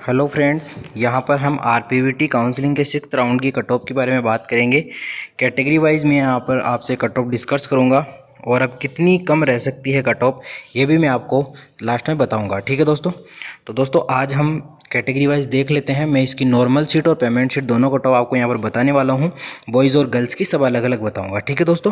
Hello friends, यहाँ पर हम आरपीवीटी काउंसलिंग के 6th राउंड की कट ऑफ के बारे में बात करेंगे। कैटेगरी वाइज मैं यहाँ पर आपसे कट ऑफ डिस्कस करूँगा और अब कितनी कम रह सकती है कट ऑफ ये भी मैं आपको लास्ट में बताऊँगा। ठीक है दोस्तों। तो दोस्तों आज हम कैटेगरी वाइज देख लेते हैं। मैं इसकी नॉर्मल सीट और पेमेंट सीट दोनों कट ऑफ आपको यहाँ पर बताने वाला हूँ। बॉयज़ और गर्ल्स की सब अलग अलग बताऊँगा। ठीक है दोस्तों।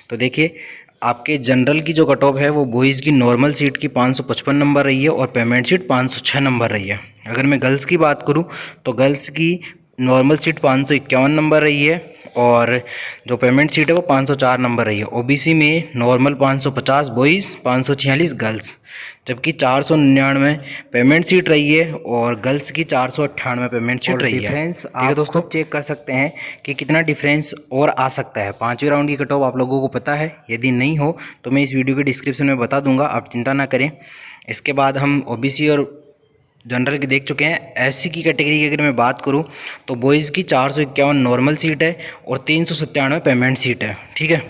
तो देखिए, आपके जनरल की जो कट ऑफ है वो बॉयज़ की नॉर्मल सीट की 555 नंबर रही है और पेमेंट सीट 506 नंबर रही है। अगर मैं गर्ल्स की बात करूं तो गर्ल्स की नॉर्मल सीट 551 नंबर रही है और जो पेमेंट सीट है वो 504 नंबर रही है। ओबीसी में नॉर्मल 550 बॉयज़, 546 गर्ल्स, जबकि 499 पेमेंट सीट रही है और गर्ल्स की 498 पेमेंट सीट रही है। डिफरेंस आप दोस्तों चेक कर सकते हैं कि कितना डिफरेंस और आ सकता है। 5वें राउंड की कट ऑफ आप लोगों को पता है, यदि नहीं हो तो मैं इस वीडियो के डिस्क्रिप्शन में बता दूंगा, आप चिंता ना करें। इसके बाद हम ओबीसी और जनरल की देख चुके हैं। एससी की कैटेगरी की अगर मैं बात करूं तो बॉयज़ की 451 नॉर्मल सीट है और 397 पेमेंट सीट है। ठीक है।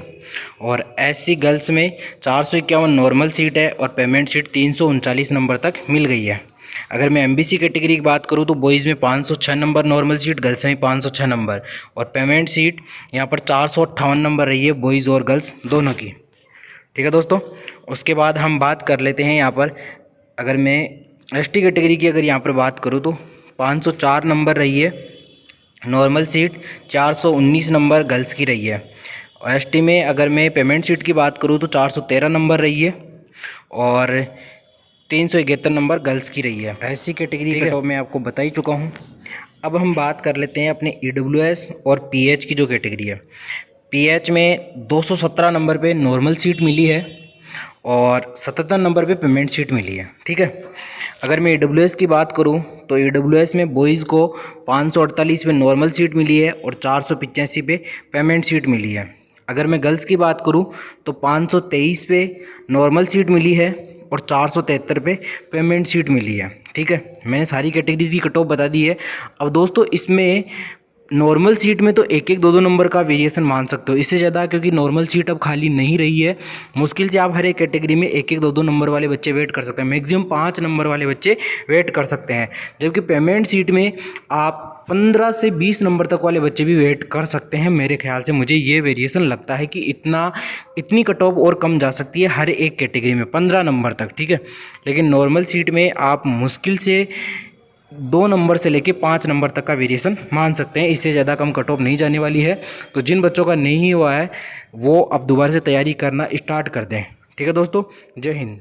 और एससी गर्ल्स में 451 नॉर्मल सीट है और पेमेंट सीट 339 नंबर तक मिल गई है। अगर मैं एमबीसी कैटेगरी की बात करूं तो बॉयज़ में 506 नंबर नॉर्मल सीट, गर्ल्स में 506 नंबर और पेमेंट सीट यहाँ पर 458 नंबर रही है बॉयज़ और गर्ल्स दोनों की। ठीक है दोस्तों। उसके बाद हम बात कर लेते हैं यहाँ पर, अगर मैं एसटी कैटेगरी की अगर यहाँ पर बात करूँ तो 504 नंबर रही है नॉर्मल सीट, 419 नंबर गर्ल्स की रही है। और एसटी में अगर मैं पेमेंट सीट की बात करूँ तो 413 नंबर रही है और 371 नंबर गर्ल्स की रही है। एससी कैटेगरी का तो मैं आपको बता ही चुका हूँ। अब हम बात कर लेते हैं अपने ईडब्ल्यूएस और पीएच की जो कैटेगरी है। पीएच में 217 नंबर पे नॉर्मल सीट मिली है और 77 नंबर पे पेमेंट सीट मिली है। ठीक है। अगर मैं ईडब्ल्यूएस की बात करूं तो ईडब्ल्यूएस में बॉयज़ को 548 पे नॉर्मल सीट मिली है और 485 पे पेमेंट सीट मिली है। अगर मैं गर्ल्स की बात करूं तो 523 पे नॉर्मल सीट मिली है और 473 पे पेमेंट सीट मिली है। ठीक है। मैंने सारी कैटेगरीज की कट ऑफ बता दी है। अब दोस्तों इसमें नॉर्मल सीट में तो एक एक दो दो नंबर का वेरिएशन मान सकते हो, इससे ज़्यादा क्योंकि नॉर्मल सीट अब खाली नहीं रही है। मुश्किल से आप हर एक कैटेगरी में एक एक दो दो नंबर वाले बच्चे वेट कर सकते हैं। मैक्सिमम 5 नंबर वाले बच्चे वेट कर सकते हैं, जबकि पेमेंट सीट में आप 15 से 20 नंबर तक वाले बच्चे भी वेट कर सकते हैं। मेरे ख्याल से मुझे ये वेरिएशन लगता है कि इतनी कट ऑफ और कम जा सकती है हर एक कैटेगरी में 15 नंबर तक। ठीक है। लेकिन नॉर्मल सीट में आप मुश्किल से 2 नंबर से लेके 5 नंबर तक का वेरिएशन मान सकते हैं, इससे ज़्यादा कम कट ऑफ नहीं जाने वाली है। तो जिन बच्चों का नहीं हुआ है वो अब दोबारा से तैयारी करना स्टार्ट कर दें। ठीक है दोस्तों। जय हिंद।